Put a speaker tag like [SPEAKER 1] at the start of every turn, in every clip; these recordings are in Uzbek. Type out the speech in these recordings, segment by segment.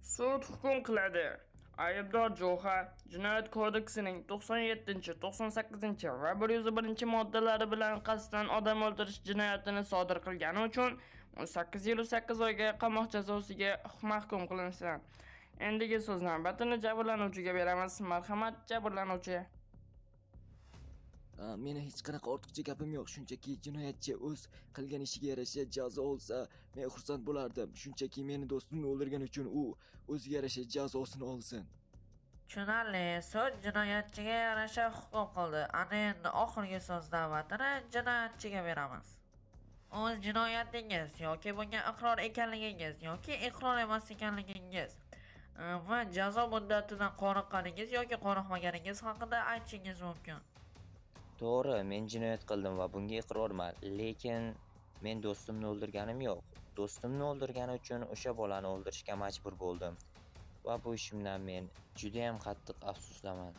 [SPEAKER 1] Sud hukm qiladi. Aybdor Jo'xa Jinoyat kodeksining 97, 98 va 101-moddalari bilan qasddan odam o'ldirish jinoyatini sodir qilgani uchun 18 yil 8 oyga qamoq jazosiga mahkum qilinsin. Endigi so'z navbatini jabrlanuvchiga beramiz. Marhamat, jabrlanuvchi.
[SPEAKER 2] Meni hech qanaqa ortiqcha gapim yo'q. Shunchaki jinoyatchi o'z qilgan ishiga yarasha jazo olsa, men xursand bo'lardim. Shunchaki meni do'stimni o'ldirgani uchun u o'ziga yarasha jazosini olsin.
[SPEAKER 3] Tushunarli. Sud jinoyatchiga yarasha hukm qildi. Ana endi oxirgi so'z navbatini jinoyatchiga beramiz. O'z jinoyatingiz yoki bunga iqror ekanligingiz yoki iqror emas ekanligingiz va jazo muddatidan qoniqqaningiz yoki qoniqmaganingiz haqida aytishingiz mumkin.
[SPEAKER 4] To'g'ri, men jinoyat qildim va bunga iqrorman, lekin men do'stimni o'ldirganim yo'q. Do'stimni o'ldirgani uchun o'sha bolani o'ldirishga majbur bo'ldim va bu ishimdan men juda ham qattiq afsusdaman.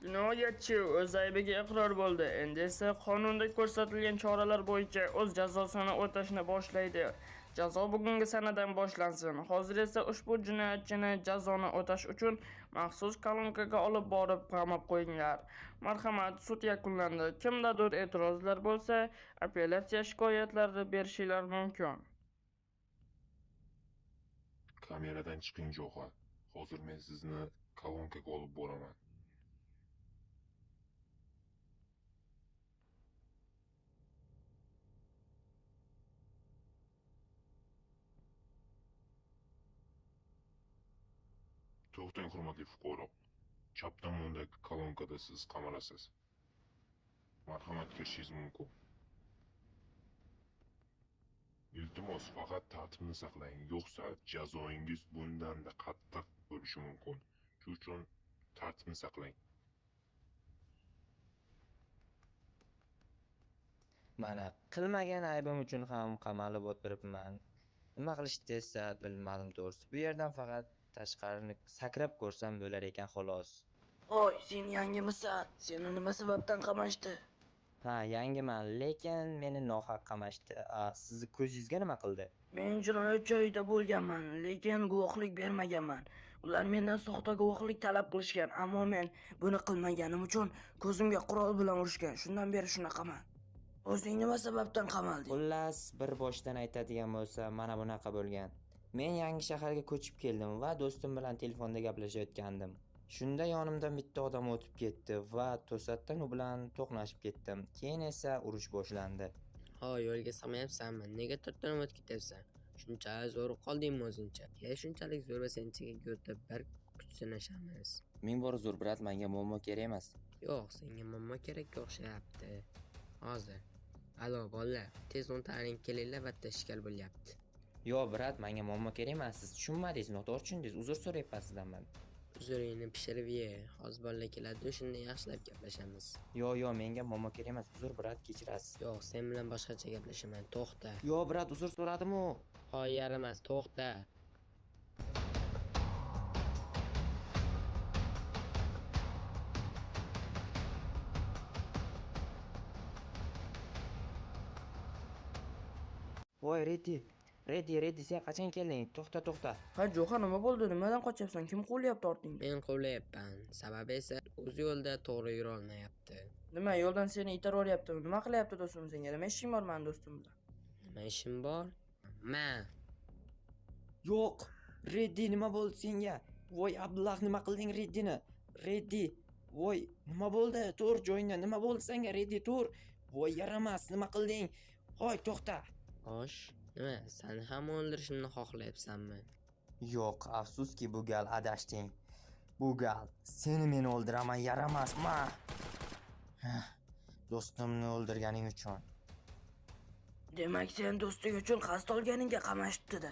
[SPEAKER 1] Jinoyatchi o'z aybiga iqror bo'ldi. Endi esa qonunda ko'rsatilgan choralar bo'yicha o'z jazosini o'tashni boshlaydi. Jazo bugungi sanadan boshlansin. Hozir esa ushbu jinoyatchini jazoni o'tash uchun maxsus kolonkaga olib borib qamab qo'yinglar. Marhamat, sud yakunlandi. Kimdadir e'tirozlar bo'lsa, apellyatsiya shikoyatlarini berishinglar mumkin.
[SPEAKER 5] Kameradan chiqing Jo'xa. Hozir men sizni kolonkaga olib boraman. To'xtang, hurmatli fuqaro. Chap tomondagi kolonkada siz qamalasiz. Marhamat, kirishingiz mumkin. Iltimos, faqat tartibni saqlang, yo'qsa jazoingiz bundan-da qattiq bo'lishi mumkin. Shuning uchun tartibni saqlang.
[SPEAKER 4] Mana qilmagan aybim uchun ham qamalib o'tiribman. Nima qilishni esa bilmadim to'g'risi. Bu yerdan faqat tashqarini sakrab ko'rsam bo'lar ekan xolos.
[SPEAKER 6] Oy, sen yangimisan? Seni nima sababdan qamashdi?
[SPEAKER 4] Ha, yangiman, lekin meni nohaq qamashdi. Sizni ko'zingizga nima qildi?
[SPEAKER 6] Men jinoyat joyida bo'lganman, lekin guvohlik bermaganman. Ular mendan soxta guvohlik talab qilishgan, ammo men buni qilmaganim uchun ko'zimga qurol bilan urishgan. Shundan beri shunaqaman. O'zing nima sababdan qamalding?
[SPEAKER 4] Xullas, bir boshdan aytadigan bo'lsa, mana bunaqa bo'lgan. Men yangi shaharga ko'chib keldim va do'stim bilan telefonda gaplashayotgandim. Shunda yonimdan bitta odam o'tib ketdi va to'satdan u bilan to'qnashib ketdim. Keyin esa urush boshlandi.
[SPEAKER 7] Hoy, yo'lga sig'mayapsanmi? Nega turtinib o'tib ketyapsan? Shunchalik zo'r qoldingmi o'zingcha? Shunchalik zo'r va senchiga go'rda bir kuch sinashamiz.
[SPEAKER 4] Ming bor zo'r brat, menga muammo kerak emas.
[SPEAKER 7] Yo'q, senga muammo kerakka o'xshayapti. Hozir. Alo, bolalar, tez o'ntaring kelinglar, bitta ishkal bo'lyapti.
[SPEAKER 4] Yo'q brat, menga muammo kerak emas. Siz tushunmadingiz, noto'g'ri tushundingiz. Uzr so'rayapman sizdan men.
[SPEAKER 7] Uzuringni pishirib ye. Hozir bolalar keladi, shunda yaxshilab gaplashamiz.
[SPEAKER 4] Yo'q, menga muammo kerak emas. Uzr brat, kechirasiz.
[SPEAKER 7] Yo'q, sen bilan boshqacha gaplashaman. To'xta.
[SPEAKER 4] Yo'q brat, uzr so'radim-ku.
[SPEAKER 7] Hoy, yaramas, to'xta.
[SPEAKER 4] Voy, Reddi, sen qachon kelding? To'xta.
[SPEAKER 1] Ha, Jo'xa, nima bo'ldi? Nimadan qochyapsan? Kim qo'llayapti ortingda?
[SPEAKER 7] Men quvlayapman. Sababi esa o'z yo'lda to'g'ri yura olmayapti.
[SPEAKER 1] Nima, yo'ldan seni itaveryaptimi? Nima qilyapti do'stim senga? Nima ishing bor meni do'stim bilan?
[SPEAKER 7] Nima ishim bor?
[SPEAKER 4] Yo'q, Reddi, nima bo'ldi senga? Voy, Abdullah, nima qilding Reddini? Reddi, voy, nima bo'ldi? Tur joyingda. Nima bo'ldi senga, Reddi, tur. Voy, yaramas, nima qilding? Voy, to'xta.
[SPEAKER 7] Xo'sh, nima? Seni ham o'ldirishimni xohlayapsanmi?
[SPEAKER 4] Yo'q, afsuski bu gal adashding. Bu gal seni men o'ldiraman, yaramasma. Do'stimni o'ldirganing uchun.
[SPEAKER 6] Demak, sen do'sting uchun qasd olganingga qamashibdi-da.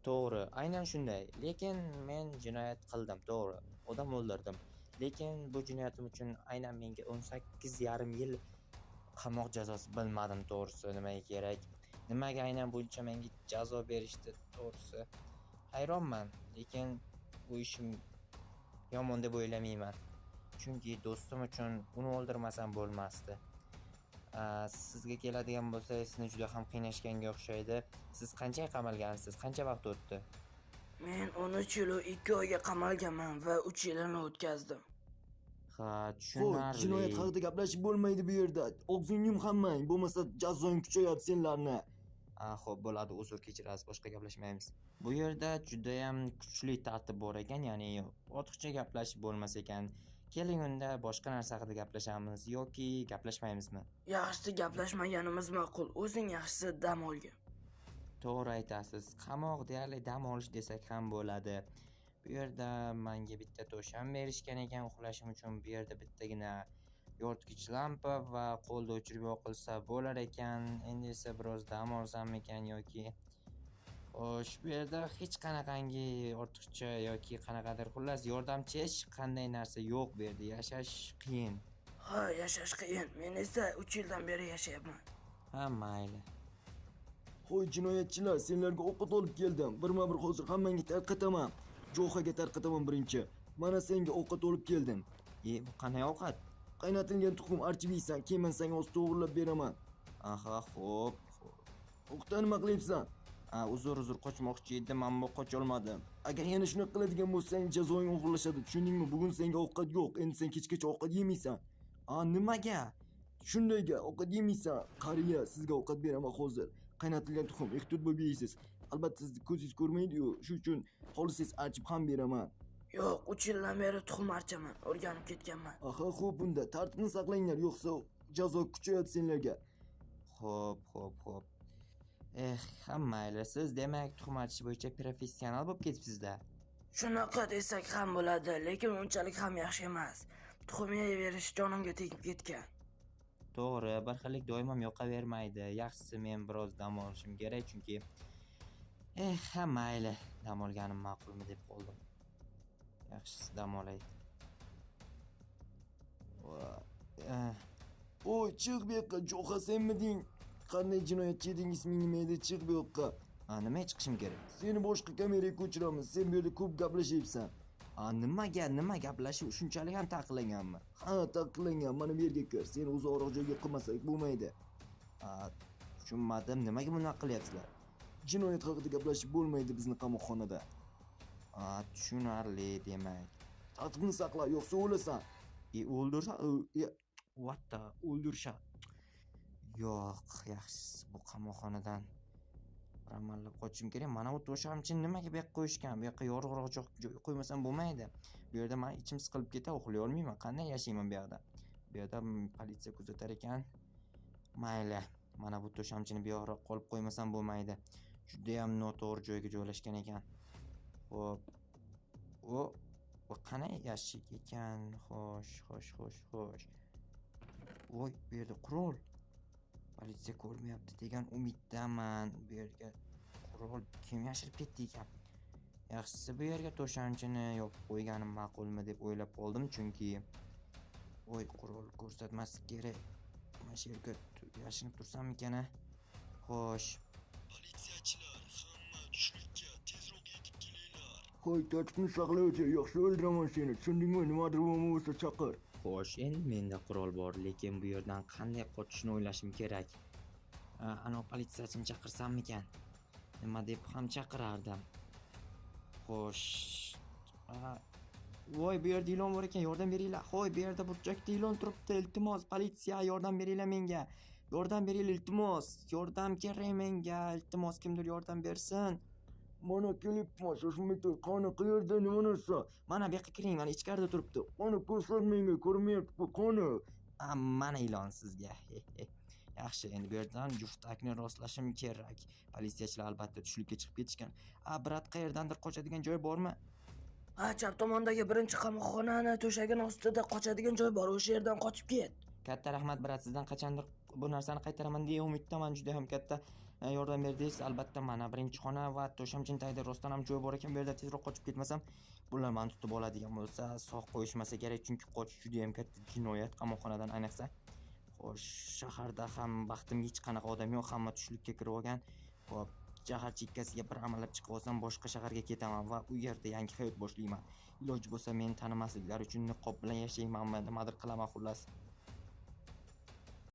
[SPEAKER 4] To'g'ri, aynan shunday. Lekin men jinoyat qildim, to'g'ri. Odam o'ldirdim. Lekin bu jinoyatim uchun aynan menga 18,5 yil qamoq jazosi bilmadim, to'g'risi. Nimaga kerak? Nimaga aynan buncha menga jazo berishdi, to'g'risi? Hayronman, lekin bu ishim yomon deb o'ylamayman. Chunki do'stim uchun uni o'ldirmasam bo'lmasdi. Sizga keladigan bo'lsa, sizni juda ham qiynashganga o'xshaydi. Siz qancha qamalgansiz? Qancha vaqt o'tdi?
[SPEAKER 6] Men 13 yil 2 oyga qamalganman va 3 yilini o'tkazdim.
[SPEAKER 4] Ha,
[SPEAKER 2] Xo'sh, jinoyat
[SPEAKER 4] tushunarli.
[SPEAKER 2] haqida gaplashib bo'lmaydi bu yerda. Og'zingni yum hammang, bo'lmasa jazoing kuchayadi senlarni.
[SPEAKER 4] Xo'p, bo'ladi, uzr kechirasiz, boshqa gaplashmaymiz. Bu yerda judayam kuchli tartib bor ekan, ya'ni ortiqcha gaplashib bo'lmas ekan. Keling unda boshqa narsa haqida gaplashamiz yoki gaplashmaymizmi?
[SPEAKER 6] Yaxshisi gaplashmaganimiz ma'qul. O'zing yaxshisi dam olgin.
[SPEAKER 4] To'g'ri aytasiz. Qamoq deyarli dam olish desak ham bo'ladi. Bu yerda menga bitta to'sham berishgan ekan uxlashim uchun. Bu yerda bittagina yoritgich lampa va qo'lda o'chirib yoqilsa bo'lar ekan. Endi esa biroz dam olsammikan yoki xo'sh, bu yerda hech qanaqangi ortiqcha yoki qanaqadir xullas yordamchi hech qanday narsa yo'q bu yerda. Yashash qiyin.
[SPEAKER 6] Ha, yashash qiyin. Men esa 3 yildan beri yashayapman.
[SPEAKER 4] Ha, mayli.
[SPEAKER 2] Xo'y, jinoyatchilar, senlarga ovqat olib keldim. Birma-bir hozir hammangga tarqataman. Jo'xaga tarqataman birinchi. Mana senga ovqat olib keldim.
[SPEAKER 4] Bu qanday ovqat?
[SPEAKER 2] Qaynatilgan tuxum archib yeysan, keyin men senga oz to'g'rilab beraman.
[SPEAKER 4] Aha, xo'p.
[SPEAKER 2] Ovqatdan nima qilyapsan?
[SPEAKER 4] Uzr qochmoqchi edim, ammo qocholmadim.
[SPEAKER 2] Agar yana shunaqa qiladigan bo'lsang, jazoing og'irlashadi. Tushundingmi? Bugun senga ovqat yo'q. Endi sen kechgacha ovqat yemaysan.
[SPEAKER 4] Nimaga?
[SPEAKER 2] Shundayga ovqat yemaysan. Qariya, sizga ovqat beraman hozir. Qaynatilgan tuxum, ehtiyot bo'lib yeysiz. Albatta sizni ko'zingiz ko'rmaydi-yu, shuning uchun xohlasangiz archib ham beraman.
[SPEAKER 6] Yo'q, 3 yildan beri tuxum archaman. O'rganib ketganman.
[SPEAKER 2] Aha, xo'p, unda tartibni saqlanglar, yo'qsa jazo kuchayadi senlarga.
[SPEAKER 4] Xo'p. Ha mayli, siz demak tuxum archish bo'yicha professional bo'lib ketibsiz-da.
[SPEAKER 6] Shunaqa desak ham bo'ladi, lekin unchalik ham yaxshi emas. Tuxum yeyverish jonimga tegib ketgan.
[SPEAKER 4] To'g'ri, bir xillik doim ham yoqavermaydi. Yaxshisi men biroz dam olishim kerak, chunki ha mayli, dam olganim ma'qulmi deb qoldim. Yaxshisi dam olay.
[SPEAKER 2] Oy, chiq bu yoqqa, Jo'xa senmiding? Qanday jinoyatchi eding, isming nima edi? Chiq bu yoqqa.
[SPEAKER 4] Nima chiqishim kerak?
[SPEAKER 2] Seni boshqa kameraga ko'chiramiz. Sen bu yerda ko'p gaplashyapsan.
[SPEAKER 4] Nima gaplashuv shunchalik ham taqiqlanganmi?
[SPEAKER 2] Ha, taqiqlangan. Mana bu yerga kir. Seni uzoqroq joyga qilmasak bo'lmaydi.
[SPEAKER 4] Tushunmadim. Nimaga bunaqa qilyapsizlar?
[SPEAKER 2] Jinoyat haqida gaplashib bo'lmaydi bizni qamoqxonada.
[SPEAKER 4] Tushunarli demak.
[SPEAKER 2] Tartibni saqla, yo'qsa o'lasan.
[SPEAKER 4] O'ldirsa, what the, o'ldirsa. Yo'q, yaxshisi bu qamoqxonadan amallab qochishim kerak. Mana bu to'shamchini nimaga bu yoqqa qo'yishgan? Bu yoqqa yorug'roq joy qo'ymasam bo'lmaydi. Bu yerda men ichim siqilib ketadi, uxlay olmayman. Qanday yashayman bu yoqda? Bu yerda politsiya kuzatar ekan. Mayli, mana bu to'shamchini bu yoqqa qolib qo'ymasam bo'lmaydi. Juda ham noto'g'ri joyga joylashgan ekan. Xo'p. Bu qanday yashik ekan? Xo'sh. Voy, bu yerda qurol. Politsiya ko'rmayapti degan umiddaman. Bu yerga qurol kim yashirib ketdi ekan? Yaxshisi bu yerga to'shamchini yopib qo'yganim ma'qulmi deb o'ylab qoldim, chunki qurol ko'rsatmaslik kerak. Mana shu yerga yashinib tursammikan? Xo'sh.
[SPEAKER 2] Politsiyachilar, hamma tushlikka tezroq yetib kelinglar. Qo'y, tartibni saqlaychi, yo'qsa o'ldiraman seni. Tushundingmi? Nimadir bo'lmasa chaqir.
[SPEAKER 4] Xo'sh, endi menda qurol bor, lekin bu yerdan qanday qochishni o'ylashim kerak. Ana politsiyachini chaqirsammikan? Nima deb ham chaqirardim. Xo'sh. Voy, bu yerda ilon bor ekan, yordam beringlar. Xo'y, bu yerda burchakda ilon turibdi. Iltimos, politsiya, yordam beringlar menga. Yordam beringlar, iltimos. Yordam kerak menga. Iltimos, kimdir yordam bersin.
[SPEAKER 2] Mana kelibman, shoshmay tur. Qani qayerda, nima narsa?
[SPEAKER 4] Mana bu yoqqa kiring, mana ichkarida turibdi.
[SPEAKER 2] Qani ko'rsat menga, ko'rmayapti. Qani?
[SPEAKER 4] Mana ilon sizga. Yaxshi, endi bu yerdan juftakni rostlashim kerak. Politsiyachilar albatta tushlikka chiqib ketishgan. Brat, qayerdandir qochadigan joy bormi?
[SPEAKER 6] Ha, chap tomondagi birinchi qamoqxonani to'shagini ostida qochadigan joy bor. O'sha yerdan qochib ket.
[SPEAKER 4] Katta rahmat, brat, sizdan qachondir bu narsani qaytaraman deya umiddaman. Juda ham katta yordam berdingiz. Albatta, mana birinchi xona va to'shamchini tagida rostdan ham joy bor ekan. Bu yerda tezroq qochib ketmasam, bular meni tutib oladigan bo'lsa, sog' qo'yishmasa kerak, chunki qochish juda ham katta jinoyat qamoqxonadan ayniqsa. Xo'sh, shaharda ham baxtimga hech qanaqa odam yo'q, hamma tushlikka kirib olgan. Xo'p, shahar chekkasiga bir amallab chiqib olsam, boshqa shaharga ketaman va u yerda yangi hayot boshlayman. Iloji bo'lsa meni tanimasliklari uchun niqob bilan yashayman, nimadir qilaman xullas.